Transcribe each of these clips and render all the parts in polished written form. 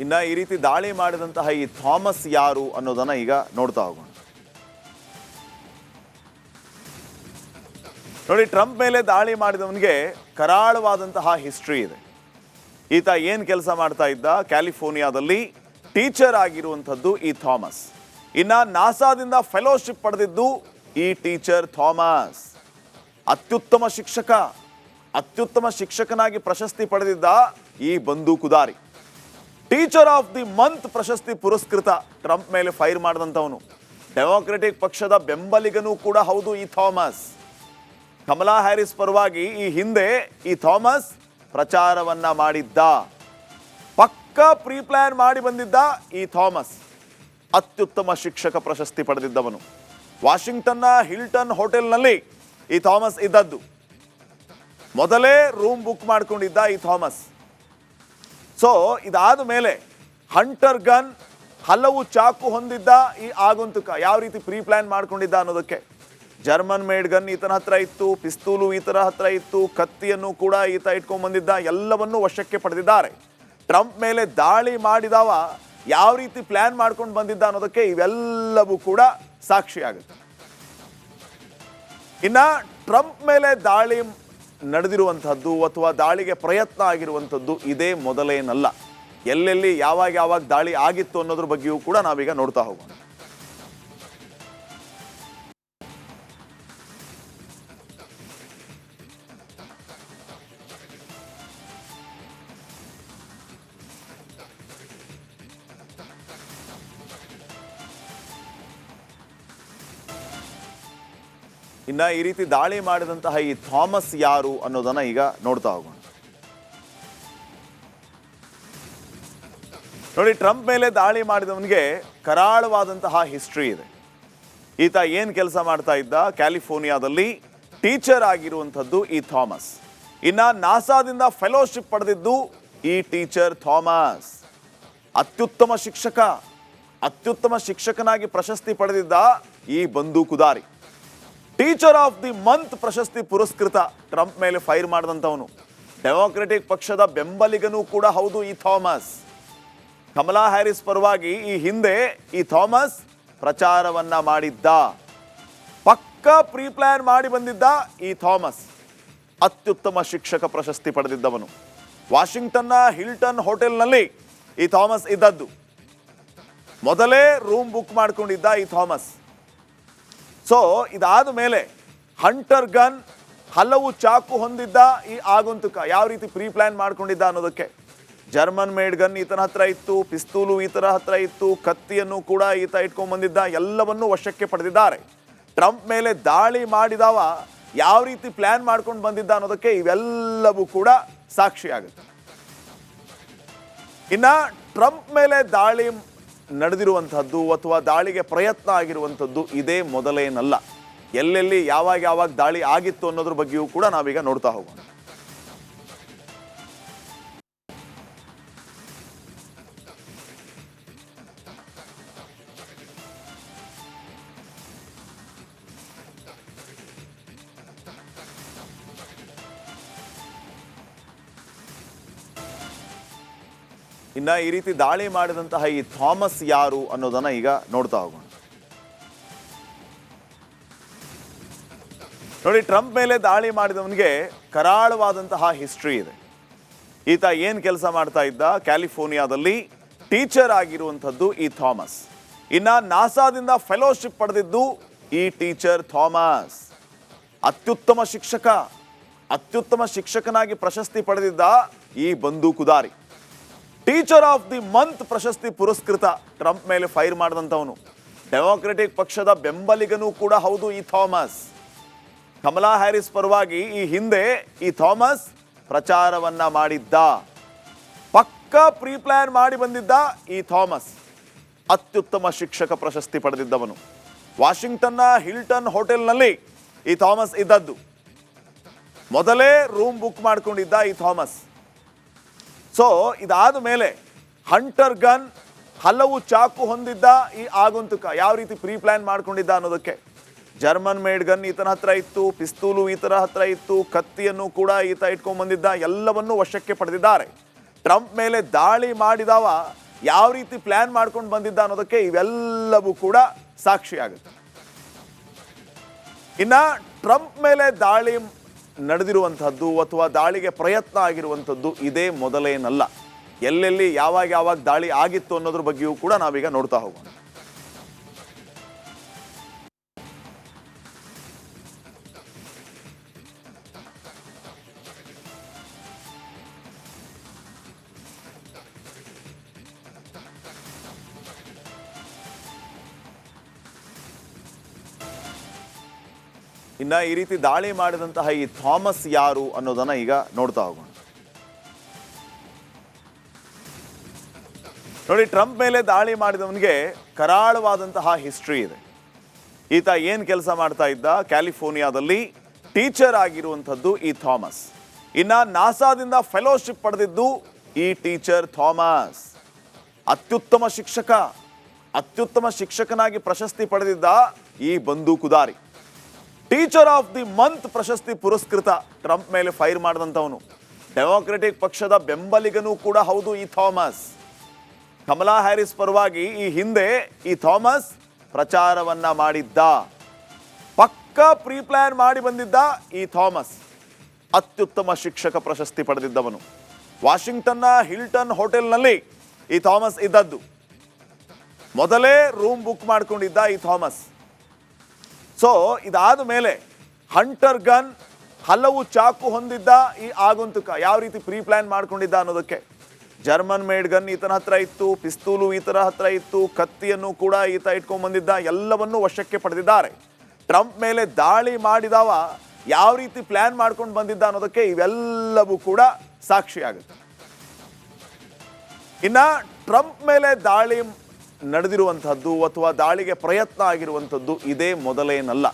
ಇನ್ನ ಈ ರೀತಿ ದಾಳಿ ಮಾಡಿದಂತಹ ಈ ಥಾಮಸ್ ಯಾರು ಅನ್ನೋದನ್ನ ಈಗ ನೋಡ್ತಾ ಹೋಗೋಣ. ನೋಡಿ, ಟ್ರಂಪ್ ಮೇಲೆ ದಾಳಿ ಮಾಡಿದವನಿಗೆ ಕರಾಳವಾದಂತಹ ಹಿಸ್ಟ್ರಿ ಇದೆ. ಈತ ಏನು ಕೆಲಸ ಮಾಡ್ತಾ ಇದ್ದ? ಕ್ಯಾಲಿಫೋರ್ನಿಯಾದಲ್ಲಿ ಟೀಚರ್ ಆಗಿರುವಂಥದ್ದು ಈ ಥಾಮಸ್. ಇನ್ನ ನಾಸಾದಿಂದ ಫೆಲೋಶಿಪ್ ಪಡೆದಿದ್ದು ಈ ಟೀಚರ್ ಥಾಮಸ್. ಅತ್ಯುತ್ತಮ ಶಿಕ್ಷಕನಾಗಿ ಪ್ರಶಸ್ತಿ ಪಡೆದಿದ್ದ ಈ ಬಂದೂಕುದಾರಿ. ಟೀಚರ್ ಆಫ್ ದಿ ಮಂತ್ ಪ್ರಶಸ್ತಿ ಪುರಸ್ಕೃತ. ಟ್ರಂಪ್ ಮೇಲೆ ಫೈರ್ ಮಾಡಿದಂಥವನು. ಡೆಮೊಕ್ರೆಟಿಕ್ ಪಕ್ಷದ ಬೆಂಬಲಿಗನೂ ಕೂಡ ಹೌದು ಈ ಥಾಮಸ್. ಕಮಲಾ ಹ್ಯಾರಿಸ್ ಪರವಾಗಿ ಈ ಹಿಂದೆ ಈ ಥಾಮಸ್ ಪ್ರಚಾರವನ್ನ ಮಾಡಿದ್ದ. ಪಕ್ಕಾ ಪ್ರೀ ಪ್ಲಾನ್ ಮಾಡಿ ಬಂದಿದ್ದ ಈ ಥಾಮಸ್. ಅತ್ಯುತ್ತಮ ಶಿಕ್ಷಕ ಪ್ರಶಸ್ತಿ ಪಡೆದಿದ್ದವನು. ವಾಷಿಂಗ್ಟನ್ನ ಹಿಲ್ಟನ್ ಹೋಟೆಲ್ನಲ್ಲಿ ಈ ಥಾಮಸ್ ಇದ್ದದ್ದು. ಮೊದಲೇ ರೂಮ್ ಬುಕ್ ಮಾಡ್ಕೊಂಡಿದ್ದ ಈ ಥಾಮಸ್. ಸೊ ಇದಾದ ಮೇಲೆ ಹಂಟರ್ ಗನ್, ಹಲವು ಚಾಕು ಹೊಂದಿದ್ದ ಈ ಆಗಂತುಕ ಯಾವ ರೀತಿ ಪ್ರೀ ಪ್ಲಾನ್ ಮಾಡ್ಕೊಂಡಿದ್ದ ಅನ್ನೋದಕ್ಕೆ. ಜರ್ಮನ್ ಮೇಡ್ ಗನ್ ಈತನ ಹತ್ರ ಇತ್ತು, ಪಿಸ್ತೂಲು ಈತನ ಹತ್ರ ಇತ್ತು, ಕತ್ತಿಯನ್ನು ಕೂಡ ಈತ ಇಟ್ಕೊಂಡ್ ಬಂದಿದ್ದ. ಎಲ್ಲವನ್ನೂ ವಶಕ್ಕೆ ಪಡೆದಿದ್ದಾರೆ. ಟ್ರಂಪ್ ಮೇಲೆ ದಾಳಿ ಮಾಡಿದವ ಯಾವ ರೀತಿ ಪ್ಲಾನ್ ಮಾಡ್ಕೊಂಡು ಬಂದಿದ್ದ ಅನ್ನೋದಕ್ಕೆ ಇವೆಲ್ಲವೂ ಕೂಡ ಸಾಕ್ಷಿಯಾಗುತ್ತೆ. ಇನ್ನ ಟ್ರಂಪ್ ಮೇಲೆ ದಾಳಿ ನಡೆದಿರುವಂಥದ್ದು ಅಥವಾ ದಾಳಿಗೆ ಪ್ರಯತ್ನ ಆಗಿರುವಂಥದ್ದು ಇದೇ ಮೊದಲೇನಲ್ಲ. ಎಲ್ಲೆಲ್ಲಿ ಯಾವಾಗ ದಾಳಿ ಆಗಿತ್ತು ಅನ್ನೋದ್ರ ಬಗ್ಗೆಯೂ ಕೂಡ ನಾವೀಗ ನೋಡ್ತಾ ಹೋಗೋಣ. ಇನ್ನ ಈ ರೀತಿ ದಾಳಿ ಮಾಡಿದಂತಹ ಈ ಥಾಮಸ್ ಯಾರು ಅನ್ನೋದನ್ನ ಈಗ ನೋಡ್ತಾ ಹೋಗೋಣ. ನೋಡಿ, ಟ್ರಂಪ್ ಮೇಲೆ ದಾಳಿ ಮಾಡಿದವನಿಗೆ ಕರಾಳವಾದಂತಹ ಹಿಸ್ಟ್ರಿ ಇದೆ. ಈತ ಏನು ಕೆಲಸ ಮಾಡ್ತಾ ಇದ್ದ? ಕ್ಯಾಲಿಫೋರ್ನಿಯಾದಲ್ಲಿ ಟೀಚರ್ ಆಗಿರುವಂಥದ್ದು ಈ ಥಾಮಸ್. ಇನ್ನ ನಾಸಾದಿಂದ ಫೆಲೋಶಿಪ್ ಪಡೆದಿದ್ದು ಈ ಟೀಚರ್ ಥಾಮಸ್. ಅತ್ಯುತ್ತಮ ಶಿಕ್ಷಕನಾಗಿ ಪ್ರಶಸ್ತಿ ಪಡೆದಿದ್ದ ಈ ಬಂದೂಕುದಾರಿ. ಟೀಚರ್ ಆಫ್ ದಿ ಮಂತ್ ಪ್ರಶಸ್ತಿ ಪುರಸ್ಕೃತ. ಟ್ರಂಪ್ ಮೇಲೆ ಫೈರ್ ಮಾಡಿದಂಥವನು. ಡೆಮೊಕ್ರೆಟಿಕ್ ಪಕ್ಷದ ಬೆಂಬಲಿಗನೂ ಕೂಡ ಹೌದು ಈ ಥಾಮಸ್. ಕಮಲಾ ಹ್ಯಾರಿಸ್ ಪರವಾಗಿ ಈ ಹಿಂದೆ ಈ ಥಾಮಸ್ ಪ್ರಚಾರವನ್ನ ಮಾಡಿದ್ದ. ಪಕ್ಕಾ ಪ್ರೀ ಪ್ಲಾನ್ ಮಾಡಿ ಬಂದಿದ್ದ ಈ ಥಾಮಸ್. ಅತ್ಯುತ್ತಮ ಶಿಕ್ಷಕ ಪ್ರಶಸ್ತಿ ಪಡೆದಿದ್ದವನು. ವಾಷಿಂಗ್ಟನ್ನ ಹಿಲ್ಟನ್ ಹೋಟೆಲ್ನಲ್ಲಿ ಈ ಥಾಮಸ್ ಇದ್ದದ್ದು. ಮೊದಲೇ ರೂಮ್ ಬುಕ್ ಮಾಡ್ಕೊಂಡಿದ್ದ ಈ ಥಾಮಸ್. ಸೊ ಇದಾದ ಮೇಲೆ ಹಂಟರ್ ಗನ್, ಹಲವು ಚಾಕು ಹೊಂದಿದ್ದ ಈ ಆಗಂತುಕ ಯಾವ ರೀತಿ ಪ್ರೀ ಪ್ಲಾನ್ ಮಾಡ್ಕೊಂಡಿದ್ದ ಅನ್ನೋದಕ್ಕೆ. ಜರ್ಮನ್ ಮೇಡ್ ಗನ್ ಈತನ ಹತ್ರ ಇತ್ತು, ಪಿಸ್ತೂಲು ಈತನ ಹತ್ರ ಇತ್ತು, ಕತ್ತಿಯನ್ನು ಕೂಡ ಈತ ಇಟ್ಕೊಂಡ್ ಬಂದಿದ್ದ. ಎಲ್ಲವನ್ನೂ ವಶಕ್ಕೆ ಪಡೆದಿದ್ದಾರೆ. ಟ್ರಂಪ್ ಮೇಲೆ ದಾಳಿ ಮಾಡಿದವ ಯಾವ ರೀತಿ ಪ್ಲಾನ್ ಮಾಡ್ಕೊಂಡು ಬಂದಿದ್ದ ಅನ್ನೋದಕ್ಕೆ ಇವೆಲ್ಲವೂ ಕೂಡ ಸಾಕ್ಷಿಯಾಗುತ್ತೆ. ಇನ್ನ ಟ್ರಂಪ್ ಮೇಲೆ ದಾಳಿ ನಡೆದಿರುವಂಥದ್ದು ಅಥವಾ ದಾಳಿಗೆ ಪ್ರಯತ್ನ ಆಗಿರುವಂಥದ್ದು ಇದೇ ಮೊದಲೇನಲ್ಲ. ಎಲ್ಲೆಲ್ಲಿ ಯಾವಾಗ ದಾಳಿ ಆಗಿತ್ತು ಅನ್ನೋದ್ರ ಬಗ್ಗೆಯೂ ಕೂಡ ನಾವೀಗ ನೋಡ್ತಾ ಹೋಗೋಣ. ಇನ್ನ ಈ ರೀತಿ ದಾಳಿ ಮಾಡಿದಂತಹ ಈ ಥಾಮಸ್ ಯಾರು ಅನ್ನೋದನ್ನ ಈಗ ನೋಡ್ತಾ ಹೋಗೋಣ. ನೋಡಿ, ಟ್ರಂಪ್ ಮೇಲೆ ದಾಳಿ ಮಾಡಿದವನಿಗೆ ಕರಾಳವಾದಂತಹ ಹಿಸ್ಟ್ರಿ ಇದೆ. ಈತ ಏನು ಕೆಲಸ ಮಾಡ್ತಾ ಇದ್ದ? ಕ್ಯಾಲಿಫೋರ್ನಿಯಾದಲ್ಲಿ ಟೀಚರ್ ಆಗಿರುವಂಥದ್ದು ಈ ಥಾಮಸ್. ಇನ್ನ ನಾಸಾದಿಂದ ಫೆಲೋಶಿಪ್ ಪಡೆದಿದ್ದು ಈ ಟೀಚರ್ ಥಾಮಸ್. ಅತ್ಯುತ್ತಮ ಶಿಕ್ಷಕನಾಗಿ ಪ್ರಶಸ್ತಿ ಪಡೆದಿದ್ದ ಈ ಬಂದೂಕುದಾರಿ. ಟೀಚರ್ ಆಫ್ ದಿ ಮಂತ್ ಪ್ರಶಸ್ತಿ ಪುರಸ್ಕೃತ. ಟ್ರಂಪ್ ಮೇಲೆ ಫೈರ್ ಮಾಡಿದಂಥವನು. ಡೆಮೊಕ್ರೆಟಿಕ್ ಪಕ್ಷದ ಬೆಂಬಲಿಗನೂ ಕೂಡ ಹೌದು ಈ ಥಾಮಸ್. ಕಮಲಾ ಹ್ಯಾರಿಸ್ ಪರವಾಗಿ ಈ ಹಿಂದೆ ಈ ಥಾಮಸ್ ಪ್ರಚಾರವನ್ನ ಮಾಡಿದ್ದ. ಪಕ್ಕಾ ಪ್ರೀ ಪ್ಲಾನ್ ಮಾಡಿ ಬಂದಿದ್ದ ಈ ಥಾಮಸ್. ಅತ್ಯುತ್ತಮ ಶಿಕ್ಷಕ ಪ್ರಶಸ್ತಿ ಪಡೆದಿದ್ದವನು. ವಾಷಿಂಗ್ಟನ್ನ ಹಿಲ್ಟನ್ ಹೋಟೆಲ್ನಲ್ಲಿ ಈ ಥಾಮಸ್ ಇದ್ದದ್ದು. ಮೊದಲೇ ರೂಮ್ ಬುಕ್ ಮಾಡ್ಕೊಂಡಿದ್ದ ಈ ಥಾಮಸ್. ಸೊ ಇದಾದ ಮೇಲೆ ಹಂಟರ್ ಗನ್, ಹಲವು ಚಾಕು ಹೊಂದಿದ್ದ ಈ ಆಗಂತುಕ ಯಾವ ರೀತಿ ಪ್ರೀ ಪ್ಲಾನ್ ಮಾಡ್ಕೊಂಡಿದ್ದ ಅನ್ನೋದಕ್ಕೆ. ಜರ್ಮನ್ ಮೇಡ್ ಗನ್ ಈತನ ಹತ್ರ ಇತ್ತು, ಪಿಸ್ತೂಲು ಈತನ ಹತ್ರ ಇತ್ತು, ಕತ್ತಿಯನ್ನು ಕೂಡ ಈತ ಇಟ್ಕೊಂಡ್ ಬಂದಿದ್ದ. ಎಲ್ಲವನ್ನೂ ವಶಕ್ಕೆ ಪಡೆದಿದ್ದಾರೆ. ಟ್ರಂಪ್ ಮೇಲೆ ದಾಳಿ ಮಾಡಿದವ ಯಾವ ರೀತಿ ಪ್ಲಾನ್ ಮಾಡ್ಕೊಂಡು ಬಂದಿದ್ದ ಅನ್ನೋದಕ್ಕೆ ಇವೆಲ್ಲವೂ ಕೂಡ ಸಾಕ್ಷಿಯಾಗುತ್ತೆ. ಇನ್ನ ಟ್ರಂಪ್ ಮೇಲೆ ದಾಳಿ ನಡೆದಿರುವಂತಹದ್ದು ಅಥವಾ ದಾಳಿಗೆ ಪ್ರಯತ್ನ ಆಗಿರುವಂತದ್ದು ಇದೇ ಮೊದಲೇನಲ್ಲ. ಎಲ್ಲೆಲ್ಲಿ ಯಾವಾಗ ದಾಳಿ ಆಗಿತ್ತು ಅನ್ನೋದ್ರ ಬಗ್ಗೆಯೂ ಕೂಡ ನಾವೀಗ ನೋಡ್ತಾ ಹೋಗೋಣ. ಇನ್ನ ಈ ರೀತಿ ದಾಳಿ ಮಾಡಿದಂತಹ ಈ ಥಾಮಸ್ ಯಾರು ಅನ್ನೋದನ್ನ ಈಗ ನೋಡ್ತಾ ಹೋಗೋಣ. ನೋಡಿ, ಟ್ರಂಪ್ ಮೇಲೆ ದಾಳಿ ಮಾಡಿದವನಿಗೆ ಕರಾಳವಾದಂತಹ ಹಿಸ್ಟ್ರಿ ಇದೆ. ಈತ ಏನ್ ಕೆಲಸ ಮಾಡ್ತಾ ಇದ್ದ? ಕ್ಯಾಲಿಫೋರ್ನಿಯಾದಲ್ಲಿ ಟೀಚರ್ ಆಗಿರುವಂಥದ್ದು ಈ ಥಾಮಸ್. ಇನ್ನ ನಾಸಾದಿಂದ ಫೆಲೋಶಿಪ್ ಪಡೆದಿದ್ದು ಈ ಟೀಚರ್ ಥಾಮಸ್. ಅತ್ಯುತ್ತಮ ಶಿಕ್ಷಕನಾಗಿ ಪ್ರಶಸ್ತಿ ಪಡೆದಿದ್ದ ಈ ಬಂದೂಕುದಾರಿ. ಟೀಚರ್ ಆಫ್ ದಿ ಮಂತ್ ಪ್ರಶಸ್ತಿ ಪುರಸ್ಕೃತ. ಟ್ರಂಪ್ ಮೇಲೆ ಫೈರ್ ಮಾಡಿದಂಥವನು. ಡೆಮೊಕ್ರೆಟಿಕ್ ಪಕ್ಷದ ಬೆಂಬಲಿಗನೂ ಕೂಡ ಹೌದು ಈ ಥಾಮಸ್. ಕಮಲಾ ಹ್ಯಾರಿಸ್ ಪರವಾಗಿ ಈ ಹಿಂದೆ ಈ ಥಾಮಸ್ ಪ್ರಚಾರವನ್ನ ಮಾಡಿದ್ದ. ಪಕ್ಕಾ ಪ್ರೀ ಪ್ಲಾನ್ ಮಾಡಿ ಬಂದಿದ್ದ ಈ ಥಾಮಸ್. ಅತ್ಯುತ್ತಮ ಶಿಕ್ಷಕ ಪ್ರಶಸ್ತಿ ಪಡೆದಿದ್ದವನು. ವಾಷಿಂಗ್ಟನ್ನ ಹಿಲ್ಟನ್ ಹೋಟೆಲ್ನಲ್ಲಿ ಈ ಥಾಮಸ್ ಇದ್ದದ್ದು. ಮೊದಲೇ ರೂಮ್ ಬುಕ್ ಮಾಡ್ಕೊಂಡಿದ್ದ ಈ ಥಾಮಸ್. ಸೊ ಇದಾದ ಮೇಲೆ ಹಂಟರ್ ಗನ್, ಹಲವು ಚಾಕು ಹೊಂದಿದ್ದ ಈ ಆಗಂತುಕ. ಯಾವ ರೀತಿ ಪ್ರೀ ಪ್ಲಾನ್ ಮಾಡ್ಕೊಂಡಿದ್ದ ಅನ್ನೋದಕ್ಕೆ ಜರ್ಮನ್ ಮೇಡ್ ಗನ್ ಈತನ ಹತ್ರ ಇತ್ತು, ಪಿಸ್ತೂಲು ಈತನ ಹತ್ರ ಇತ್ತು, ಕತ್ತಿಯನ್ನು ಕೂಡ ಈತ ಇಟ್ಕೊಂಡ್ ಬಂದಿದ್ದ. ಎಲ್ಲವನ್ನೂ ವಶಕ್ಕೆ ಪಡೆದಿದ್ದಾರೆ. ಟ್ರಂಪ್ ಮೇಲೆ ದಾಳಿ ಮಾಡಿದವ ಯಾವ ರೀತಿ ಪ್ಲಾನ್ ಮಾಡ್ಕೊಂಡು ಬಂದಿದ್ದ ಅನ್ನೋದಕ್ಕೆ ಇವೆಲ್ಲವೂ ಕೂಡ ಸಾಕ್ಷಿಯಾಗುತ್ತೆ. ಇನ್ನ ಟ್ರಂಪ್ ಮೇಲೆ ದಾಳಿ ನಡೆದಿರುವಂತಹದ್ದು ಅಥವಾ ದಾಳಿಗೆ ಪ್ರಯತ್ನ ಆಗಿರುವಂಥದ್ದು ಇದೇ ಮೊದಲೇನಲ್ಲ.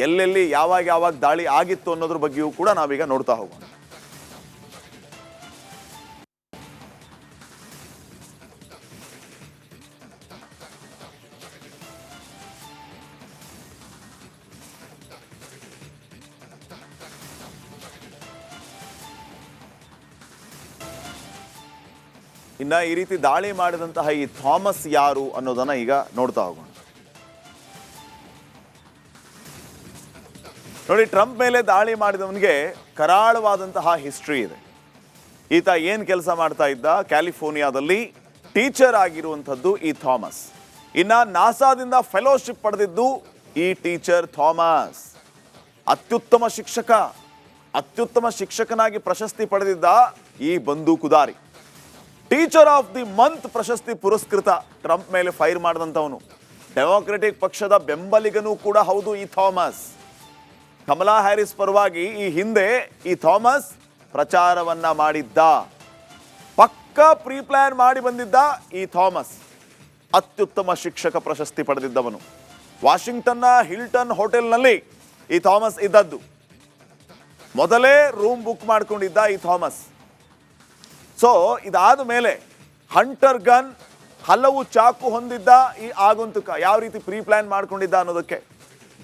ಎಲ್ಲೆಲ್ಲಿ ಯಾವಾಗ ದಾಳಿ ಆಗಿತ್ತು ಅನ್ನೋದ್ರ ಬಗ್ಗೆಯೂ ಕೂಡ ನಾವೀಗ ನೋಡ್ತಾ ಹೋಗೋಣ. ಇನ್ನ ಈ ರೀತಿ ದಾಳಿ ಮಾಡಿದಂತಹ ಈ ಥಾಮಸ್ ಯಾರು ಅನ್ನೋದನ್ನ ಈಗ ನೋಡ್ತಾ ಹೋಗೋಣ. ನೋಡಿ, ಟ್ರಂಪ್ ಮೇಲೆ ದಾಳಿ ಮಾಡಿದವನಿಗೆ ಕರಾಳವಾದಂತಹ ಹಿಸ್ಟ್ರಿ ಇದೆ. ಈತ ಏನ್ ಕೆಲಸ ಮಾಡ್ತಾ ಇದ್ದ? ಕ್ಯಾಲಿಫೋರ್ನಿಯಾದಲ್ಲಿ ಟೀಚರ್ ಆಗಿರುವಂಥದ್ದು ಈ ಥಾಮಸ್. ಇನ್ನ ನಾಸಾದಿಂದ ಫೆಲೋಶಿಪ್ ಪಡೆದಿದ್ದು ಈ ಟೀಚರ್ ಥಾಮಸ್. ಅತ್ಯುತ್ತಮ ಶಿಕ್ಷಕನಾಗಿ ಪ್ರಶಸ್ತಿ ಪಡೆದಿದ್ದ ಈ ಬಂದೂಕುದಾರಿ. ಟೀಚರ್ ಆಫ್ ದಿ ಮಂತ್ ಪ್ರಶಸ್ತಿ ಪುರಸ್ಕೃತ. ಟ್ರಂಪ್ ಮೇಲೆ ಫೈರ್ ಮಾಡಿದಂಥವನು. ಡೆಮೊಕ್ರೆಟಿಕ್ ಪಕ್ಷದ ಬೆಂಬಲಿಗನೂ ಕೂಡ ಹೌದು ಈ ಥಾಮಸ್. ಕಮಲಾ ಹ್ಯಾರಿಸ್ ಪರವಾಗಿ ಈ ಹಿಂದೆ ಈ ಥಾಮಸ್ ಪ್ರಚಾರವನ್ನ ಮಾಡಿದ್ದ. ಪಕ್ಕಾ ಪ್ರೀ ಪ್ಲಾನ್ ಮಾಡಿ ಬಂದಿದ್ದ ಈ ಥಾಮಸ್. ಅತ್ಯುತ್ತಮ ಶಿಕ್ಷಕ ಪ್ರಶಸ್ತಿ ಪಡೆದಿದ್ದವನು. ವಾಷಿಂಗ್ಟನ್ನ ಹಿಲ್ಟನ್ ಹೋಟೆಲ್ನಲ್ಲಿ ಈ ಥಾಮಸ್ ಇದ್ದದ್ದು. ಮೊದಲೇ ರೂಮ್ ಬುಕ್ ಮಾಡ್ಕೊಂಡಿದ್ದ ಈ ಥಾಮಸ್. ಸೊ ಇದಾದ ಮೇಲೆ ಹಂಟರ್ ಗನ್, ಹಲವು ಚಾಕು ಹೊಂದಿದ್ದ ಈ ಆಗಂತುಕ. ಯಾವ ರೀತಿ ಪ್ರೀ ಪ್ಲಾನ್ ಮಾಡ್ಕೊಂಡಿದ್ದ ಅನ್ನೋದಕ್ಕೆ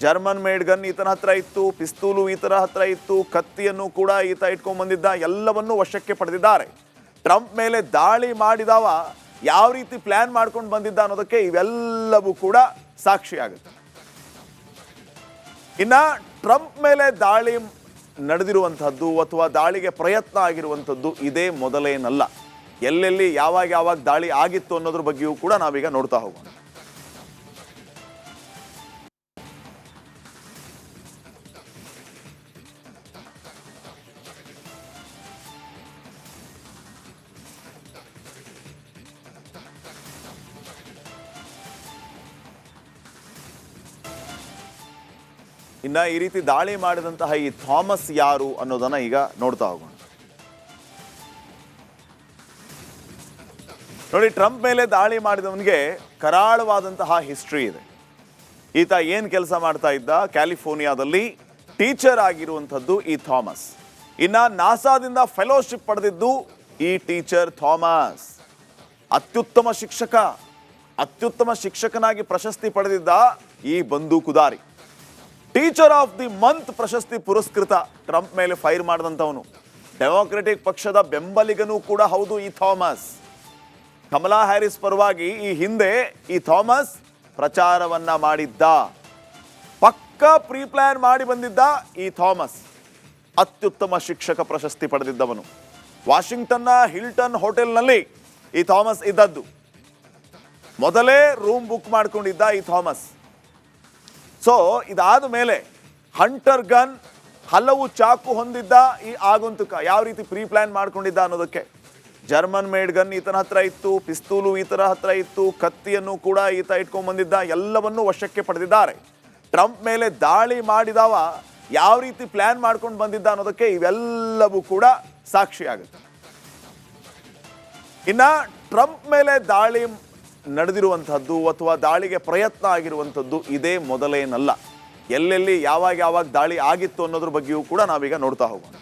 ಜರ್ಮನ್ ಮೇಡ್ ಗನ್ ಈತನ ಹತ್ರ ಇತ್ತು, ಪಿಸ್ತೂಲು ಈತನ ಹತ್ರ ಇತ್ತು, ಕತ್ತಿಯನ್ನು ಕೂಡ ಈತ ಇಟ್ಕೊಂಡ್ ಬಂದಿದ್ದ. ಎಲ್ಲವನ್ನೂ ವಶಕ್ಕೆ ಪಡೆದಿದ್ದಾರೆ. ಟ್ರಂಪ್ ಮೇಲೆ ದಾಳಿ ಮಾಡಿದವ ಯಾವ ರೀತಿ ಪ್ಲಾನ್ ಮಾಡ್ಕೊಂಡು ಬಂದಿದ್ದ ಅನ್ನೋದಕ್ಕೆ ಇವೆಲ್ಲವೂ ಕೂಡ ಸಾಕ್ಷಿಯಾಗುತ್ತೆ. ಇನ್ನ ಟ್ರಂಪ್ ಮೇಲೆ ದಾಳಿ ನಡೆದಿರುವಂತಹದ್ದು ಅಥವಾ ದಾಳಿಗೆ ಪ್ರಯತ್ನ ಆಗಿರುವಂಥದ್ದು ಇದೇ ಮೊದಲೇನಲ್ಲ. ಎಲ್ಲೆಲ್ಲಿ ಯಾವಾಗ ದಾಳಿ ಆಗಿತ್ತು ಅನ್ನೋದ್ರ ಬಗ್ಗೆಯೂ ಕೂಡ ನಾವೀಗ ನೋಡ್ತಾ ಹೋಗೋಣ. ಇನ್ನ ಈ ರೀತಿ ದಾಳಿ ಮಾಡಿದಂತಹ ಈ ಥಾಮಸ್ ಯಾರು ಅನ್ನೋದನ್ನ ಈಗ ನೋಡ್ತಾ ಹೋಗೋಣ. ನೋಡಿ, ಟ್ರಂಪ್ ಮೇಲೆ ದಾಳಿ ಮಾಡಿದವನಿಗೆ ಕರಾಳವಾದಂತಹ ಹಿಸ್ಟ್ರಿ ಇದೆ. ಈತ ಏನ್ ಕೆಲಸ ಮಾಡ್ತಾ ಇದ್ದ? ಕ್ಯಾಲಿಫೋರ್ನಿಯಾದಲ್ಲಿ ಟೀಚರ್ ಆಗಿರುವಂಥದ್ದು ಈ ಥಾಮಸ್. ಇನ್ನ ನಾಸಾದಿಂದ ಫೆಲೋಶಿಪ್ ಪಡೆದಿದ್ದು ಈ ಟೀಚರ್ ಥಾಮಸ್. ಅತ್ಯುತ್ತಮ ಶಿಕ್ಷಕನಾಗಿ ಪ್ರಶಸ್ತಿ ಪಡೆದಿದ್ದ ಈ ಬಂದೂಕುದಾರಿ. ಟೀಚರ್ ಆಫ್ ದಿ ಮಂತ್ ಪ್ರಶಸ್ತಿ ಪುರಸ್ಕೃತ. ಟ್ರಂಪ್ ಮೇಲೆ ಫೈರ್ ಮಾಡಿದಂಥವನು. ಡೆಮೊಕ್ರೆಟಿಕ್ ಪಕ್ಷದ ಬೆಂಬಲಿಗನೂ ಕೂಡ ಹೌದು ಈ ಥಾಮಸ್. ಕಮಲಾ ಹ್ಯಾರಿಸ್ ಪರವಾಗಿ ಈ ಹಿಂದೆ ಈ ಥಾಮಸ್ ಪ್ರಚಾರವನ್ನ ಮಾಡಿದ್ದ. ಪಕ್ಕಾ ಪ್ರೀ ಪ್ಲಾನ್ ಮಾಡಿ ಬಂದಿದ್ದ ಈ ಥಾಮಸ್. ಅತ್ಯುತ್ತಮ ಶಿಕ್ಷಕ ಪ್ರಶಸ್ತಿ ಪಡೆದಿದ್ದವನು. ವಾಷಿಂಗ್ಟನ್ನ ಹಿಲ್ಟನ್ ಹೋಟೆಲ್ನಲ್ಲಿ ಈ ಥಾಮಸ್ ಇದ್ದದ್ದು. ಮೊದಲೇ ರೂಮ್ ಬುಕ್ ಮಾಡ್ಕೊಂಡಿದ್ದ ಈ ಥಾಮಸ್. ಸೊ ಇದಾದ ಮೇಲೆ ಹಂಟರ್ ಗನ್, ಹಲವು ಚಾಕು ಹೊಂದಿದ್ದ ಈ ಆಗಂತುಕ ಯಾವ ರೀತಿ ಪ್ರೀ ಪ್ಲಾನ್ ಮಾಡ್ಕೊಂಡಿದ್ದ ಅನ್ನೋದಕ್ಕೆ ಜರ್ಮನ್ ಮೇಡ್ ಗನ್ ಈತನ ಹತ್ರ ಇತ್ತು, ಪಿಸ್ತೂಲು ಈತನ ಹತ್ರ ಇತ್ತು, ಕತ್ತಿಯನ್ನು ಕೂಡ ಈತ ಇಟ್ಕೊಂಡ್ ಬಂದಿದ್ದ. ಎಲ್ಲವನ್ನೂ ವಶಕ್ಕೆ ಪಡೆದಿದ್ದಾರೆ. ಟ್ರಂಪ್ ಮೇಲೆ ದಾಳಿ ಮಾಡಿದವ ಯಾವ ರೀತಿ ಪ್ಲಾನ್ ಮಾಡ್ಕೊಂಡು ಬಂದಿದ್ದ ಅನ್ನೋದಕ್ಕೆ ಇವೆಲ್ಲವೂ ಕೂಡ ಸಾಕ್ಷಿಯಾಗುತ್ತೆ. ಇನ್ನ ಟ್ರಂಪ್ ಮೇಲೆ ದಾಳಿ ನಡೆದಿರುವಂಥದ್ದು ಅಥವಾ ದಾಳಿಗೆ ಪ್ರಯತ್ನ ಆಗಿರುವಂಥದ್ದು ಇದೇ ಮೊದಲೇನಲ್ಲ. ಎಲ್ಲೆಲ್ಲಿ ಯಾವಾಗ ದಾಳಿ ಆಗಿತ್ತು ಅನ್ನೋದ್ರ ಬಗ್ಗೆಯೂ ಕೂಡ ನಾವೀಗ ನೋಡ್ತಾ ಹೋಗೋಣ.